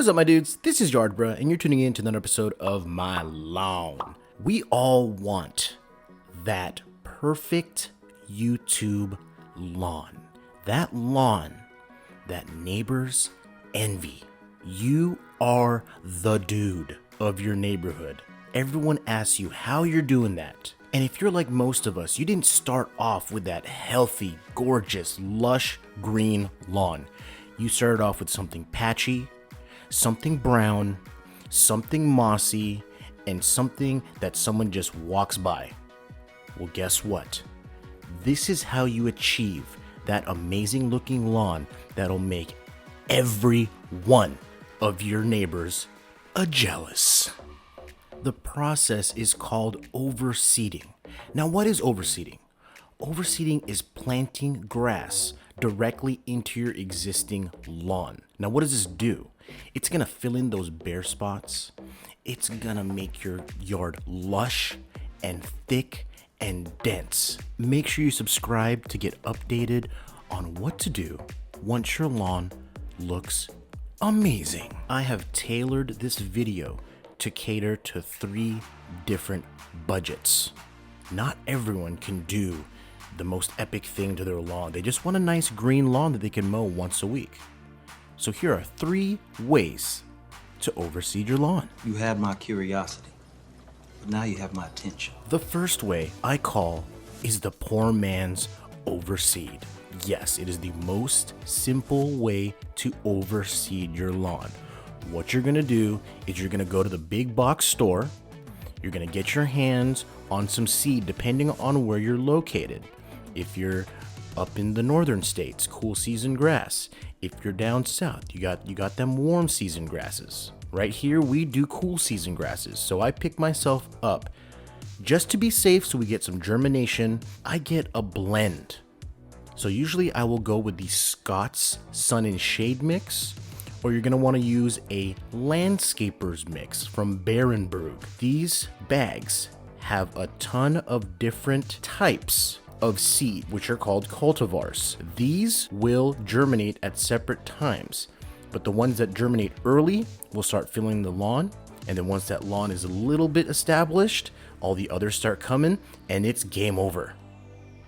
What is up, my dudes? This is Yardbruh, and you're tuning in to another episode of My Lawn. We all want that perfect YouTube lawn. That lawn that neighbors envy. You are the dude of your neighborhood. Everyone asks you how you're doing that. And if you're like most of us, you didn't start off with that healthy, gorgeous, lush green lawn. You started off with something patchy, something brown, something mossy, and something that someone just walks by. Well, guess what? This is how you achieve that amazing looking lawn that'll make every one of your neighbors a jealous. The process is called overseeding. Now, what is overseeding? Overseeding is planting grass directly into your existing lawn. Now, what does this do? It's gonna fill in those bare spots. It's gonna make your yard lush and thick and dense. Make sure you subscribe to get updated on what to do once your lawn looks amazing. I have tailored this video to cater to 3 different budgets. Not everyone can do the most epic thing to their lawn. They just want a nice green lawn that they can mow once a week. So here are 3 ways to overseed your lawn. You had my curiosity, but now you have my attention. The first way I call is the poor man's overseed. Yes, it is the most simple way to overseed your lawn. What you're gonna do is you're gonna go to the big box store. You're gonna get your hands on some seed depending on where you're located. If you're up in the northern states, cool season grass. If you're down south, you got them warm season grasses. Right here we do cool season grasses. So I pick myself up just to be safe so we get some germination. I get a blend. So usually I will go with the Scott's Sun and Shade mix, or you're gonna wanna use a landscaper's mix from Barenbrug. These bags have a ton of different types of seed, which are called cultivars. These will germinate at separate times, but the ones that germinate early will start filling the lawn, and then once that lawn is a little bit established, all the others start coming, and it's game over.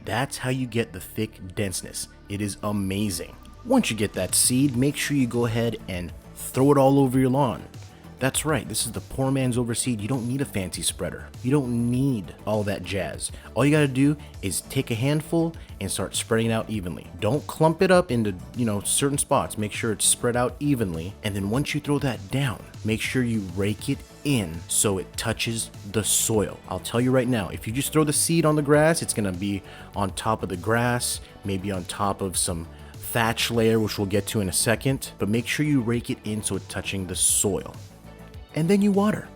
That's how you get the thick denseness. It is amazing. Once you get that seed, make sure you go ahead and throw it all over your lawn. That's right, this is the poor man's overseed. You don't need a fancy spreader. You don't need all that jazz. All you gotta do is take a handful and start spreading it out evenly. Don't clump it up into, certain spots. Make sure it's spread out evenly. And then once you throw that down, make sure you rake it in so it touches the soil. I'll tell you right now, if you just throw the seed on the grass, it's gonna be on top of the grass, maybe on top of some thatch layer, which we'll get to in a second, but make sure you rake it in so it's touching the soil. And then you water.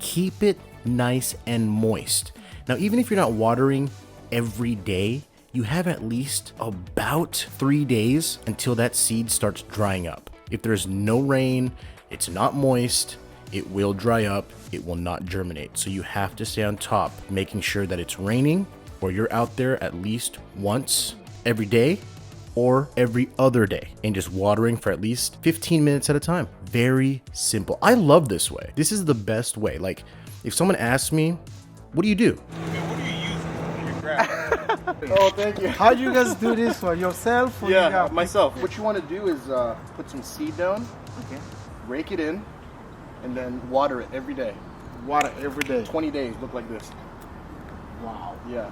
Keep it nice and moist. Now, even if you're not watering every day, you have at least about 3 days until that seed starts drying up. If there's no rain, it's not moist, it will dry up, it will not germinate. So you have to stay on top, making sure that it's raining, or you're out there at least once every day or every other day, and just watering for at least 15 minutes at a time. Very simple. I love this way. This is the best way. Like, if someone asks me, what do you do? What do you use for your grass? Oh, thank you. How do you guys do this one? Yourself? Or Yeah, you got myself. What you want to do is put some seed down, Okay. rake it in, and then water it every day. Water every day. 20 days, look like this. Wow. Yeah.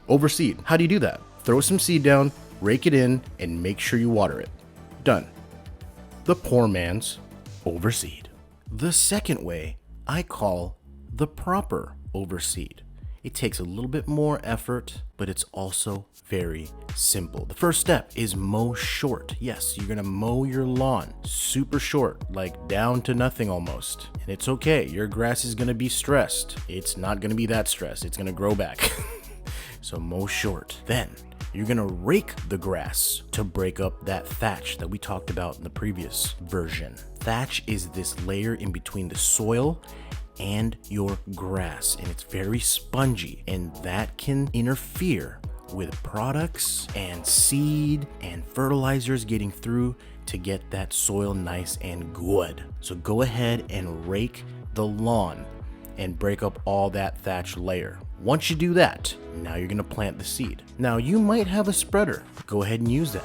Overseed. How do you do that? Throw some seed down, rake it in, and make sure you water it. Done. The poor man's overseed. The second way I call the proper overseed. It takes a little bit more effort, but it's also very simple. The first step is mow short. Yes, you're gonna mow your lawn super short, like down to nothing almost. And it's okay, your grass is gonna be stressed. It's not gonna be that stressed, it's gonna grow back. So mow short. Then you're gonna rake the grass to break up that thatch that we talked about in the previous version. Thatch is this layer in between the soil and your grass, and it's very spongy, and that can interfere with products and seed and fertilizers getting through to get that soil nice and good. So go ahead and rake the lawn and break up all that thatch layer. Once you do that, now you're gonna plant the seed. Now you might have a spreader. Go ahead and use that.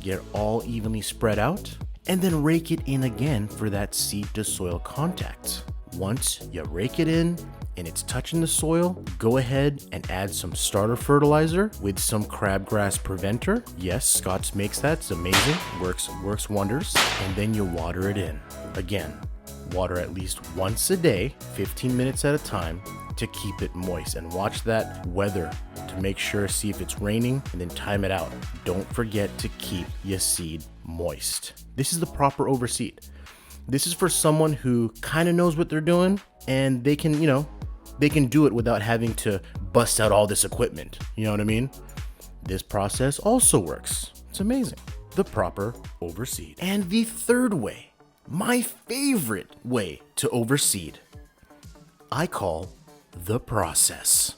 Get it all evenly spread out and then rake it in again for that seed to soil contact. Once you rake it in and it's touching the soil, go ahead and add some starter fertilizer with some crabgrass preventer. Yes, Scott's makes that. It's amazing. Works wonders. And then you water it in. Again, water at least once a day, 15 minutes at a time, to keep it moist. And watch that weather to make sure, see if it's raining, and then time it out. Don't forget to keep your seed moist. This is the proper overseed. This is for someone who kind of knows what they're doing, and they can, they can do it without having to bust out all this equipment. You know what I mean? This process also works. It's amazing. The proper overseed. And the third way, my favorite way to overseed, I call the process.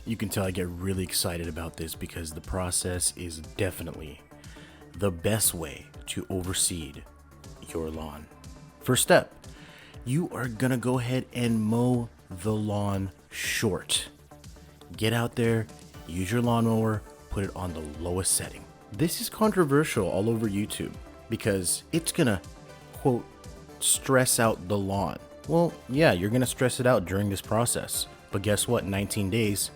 You can tell I get really excited about this because the process is definitely the best way to overseed your lawn. First step, you are gonna go ahead and mow the lawn short. Get out there, use your lawnmower, put it on the lowest setting. This is controversial all over YouTube because it's gonna, quote, stress out the lawn. Well, yeah, you're gonna stress it out during this process, but guess what? 19 days,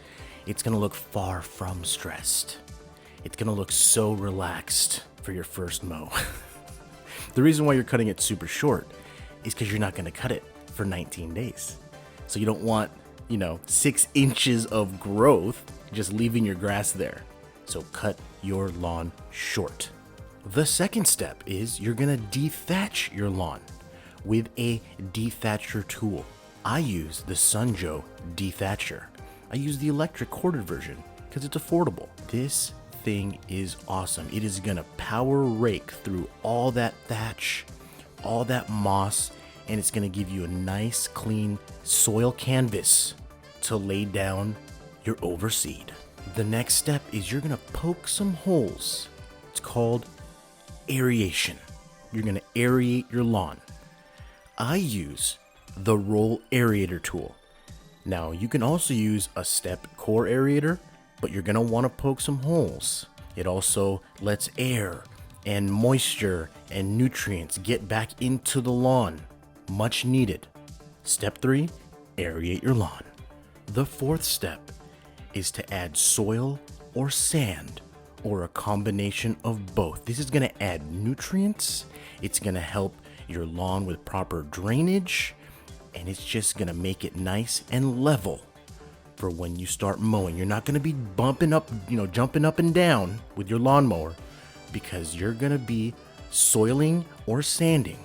it's gonna look far from stressed. It's gonna look so relaxed for your first mow. The reason why you're cutting it super short is because you're not gonna cut it for 19 days. So you don't want, 6 inches of growth just leaving your grass there. So cut your lawn short. The second step is you're gonna dethatch your lawn with a dethatcher tool. I use the Joe Dethatcher. I use the electric corded version because it's affordable. This thing is awesome. It is gonna power rake through all that thatch, all that moss, and it's gonna give you a nice clean soil canvas to lay down your overseed. The next step is you're gonna poke some holes. It's called aeration. You're gonna aerate your lawn. I use the roll aerator tool. Now you can also use a step core aerator, but you're gonna wanna poke some holes. It also lets air and moisture and nutrients get back into the lawn. Much needed. Step 3, aerate your lawn. The fourth step is to add soil or sand or a combination of both. This is gonna add nutrients. It's gonna help your lawn with proper drainage, and it's just gonna make it nice and level for when you start mowing. You're not gonna be bumping up, jumping up and down with your lawnmower because you're gonna be soiling or sanding,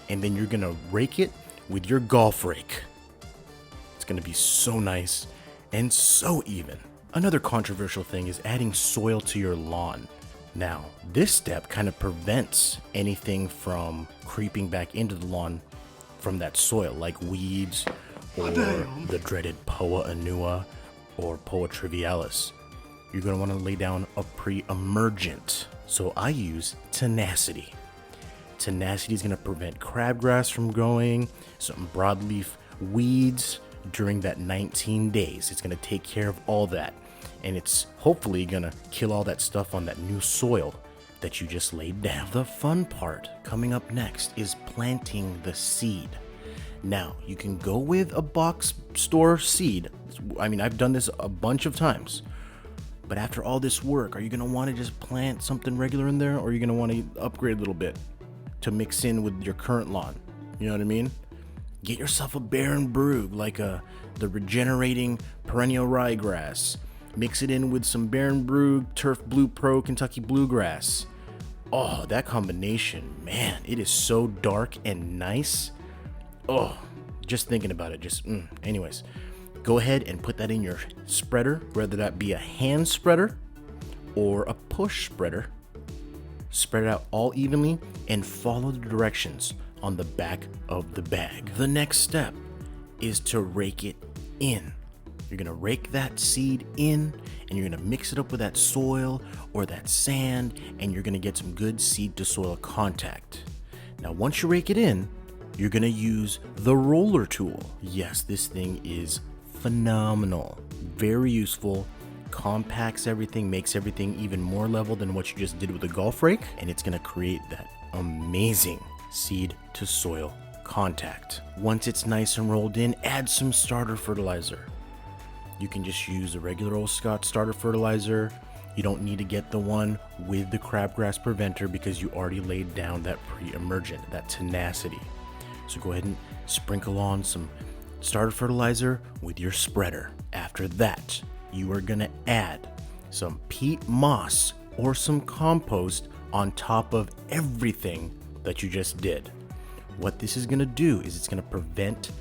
and then you're gonna rake it with your golf rake. It's gonna be so nice and so even. Another controversial thing is adding soil to your lawn. Now, this step kind of prevents anything from creeping back into the lawn from that soil, like weeds or the dreaded Poa annua or Poa trivialis. You're gonna wanna lay down a pre-emergent. So I use Tenacity. Tenacity is gonna prevent crabgrass from growing, some broadleaf weeds during that 19 days. It's gonna take care of all that. And it's hopefully gonna kill all that stuff on that new soil that you just laid down. The fun part coming up next is planting the seed. Now, you can go with a box store seed. I mean, I've done this a bunch of times. But after all this work, are you gonna wanna just plant something regular in there, or are you gonna wanna upgrade a little bit to mix in with your current lawn? You know what I mean? Get yourself a Barenbrug, like the regenerating Perennial Rye grass. Mix it in with some Barenbrug Turf Blue Pro Kentucky Bluegrass. Oh, that combination, man, it is so dark and nice. Oh, just thinking about it, anyways. Go ahead and put that in your spreader, whether that be a hand spreader or a push spreader. Spread it out all evenly and follow the directions on the back of the bag. The next step is to rake it in. You're gonna rake that seed in and you're gonna mix it up with that soil or that sand, and you're gonna get some good seed to soil contact. Now, once you rake it in, you're gonna use the roller tool. Yes, this thing is phenomenal, very useful, compacts everything, makes everything even more level than what you just did with the golf rake, and it's gonna create that amazing seed to soil contact. Once it's nice and rolled in, add some starter fertilizer. You can just use a regular old Scott starter fertilizer. You don't need to get the one with the crabgrass preventer because you already laid down that pre-emergent, that Tenacity. So go ahead and sprinkle on some starter fertilizer with your spreader. After that, you are gonna add some peat moss or some compost on top of everything that you just did. What this is gonna do is it's gonna prevent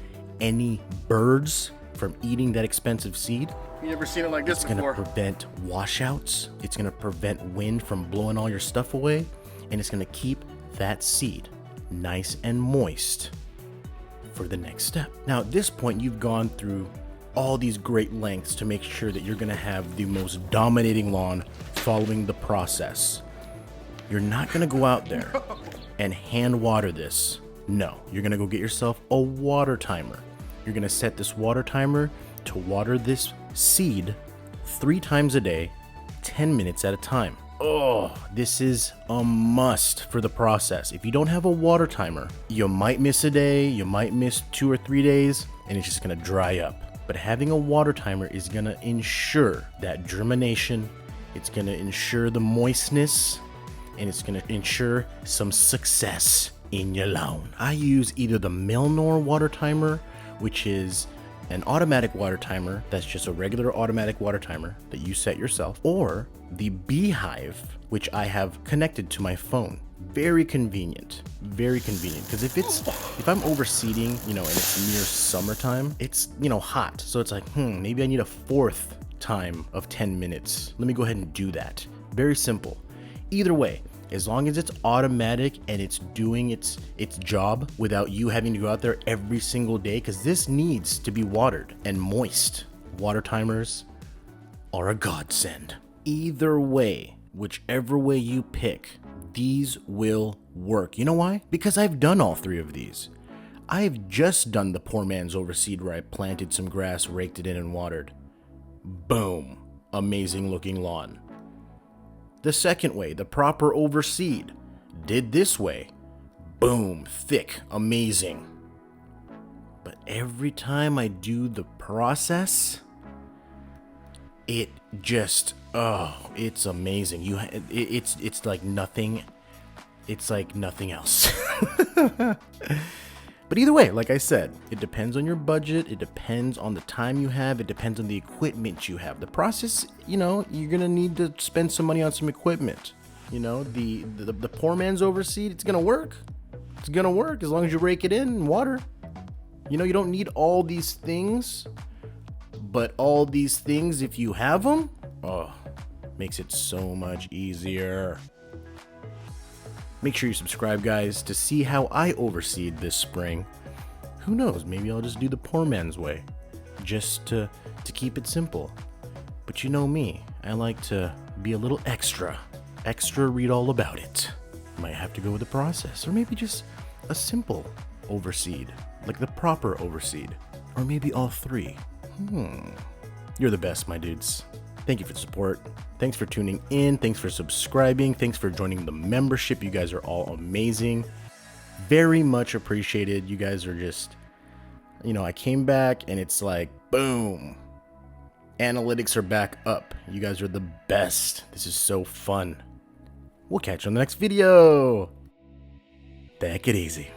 any birds from eating that expensive seed. You ever seen it like this It's gonna before? prevent washouts. It's gonna prevent wind from blowing all your stuff away, and it's gonna keep that seed nice and moist for the next step. Now, at this point, you've gone through all these great lengths to make sure that you're gonna have the most dominating lawn following the process. You're not gonna go out there and hand water this. No, you're gonna go get yourself a water timer. You're gonna set this water timer to water this seed 3 times a day, 10 minutes at a time. Oh, this is a must for the process. If you don't have a water timer, you might miss a day, you might miss 2 or 3 days, and it's just gonna dry up. But having a water timer is gonna ensure that germination, it's gonna ensure the moistness, and it's gonna ensure some success in your lawn. I use either the Milnor water timer, which is an automatic water timer that's just a regular automatic water timer that you set yourself, or the Beehive, which I have connected to my phone. Very convenient, because if I'm overseeding, and it's near summertime, it's hot, so it's like maybe I need a 4th time of 10 minutes. Let me go ahead and do that. Very simple. Either way, as long as it's automatic and it's doing its job without you having to go out there every single day, because this needs to be watered and moist. Water timers are a godsend. Either way, whichever way you pick, these will work. You know why? Because I've done all 3 of these. I've just done the poor man's overseed where I planted some grass, raked it in, and watered. Boom. Amazing looking lawn. The second way, the proper overseed, did this way. Boom, thick, amazing. But every time I do the process, it just, it's amazing. It's like nothing. It's like nothing else. But either way, like I said, it depends on your budget, it depends on the time you have, it depends on the equipment you have. The process, you're gonna need to spend some money on some equipment. The poor man's overseed, it's gonna work. It's gonna work as long as you rake it in and water. You don't need all these things, but all these things, if you have them, makes it so much easier. Make sure you subscribe, guys, to see how I overseed this spring. Who knows, maybe I'll just do the poor man's way, just to keep it simple. But you know me, I like to be a little extra, read all about it. Might have to go with the process, or maybe just a simple overseed, like the proper overseed, or maybe all 3. You're the best, my dudes. Thank you for the support. Thanks for tuning in. Thanks for subscribing. Thanks for joining the membership. You guys are all amazing. Very much appreciated. You guys are just, I came back and it's like, boom. Analytics are back up. You guys are the best. This is so fun. We'll catch you on the next video. Take it easy.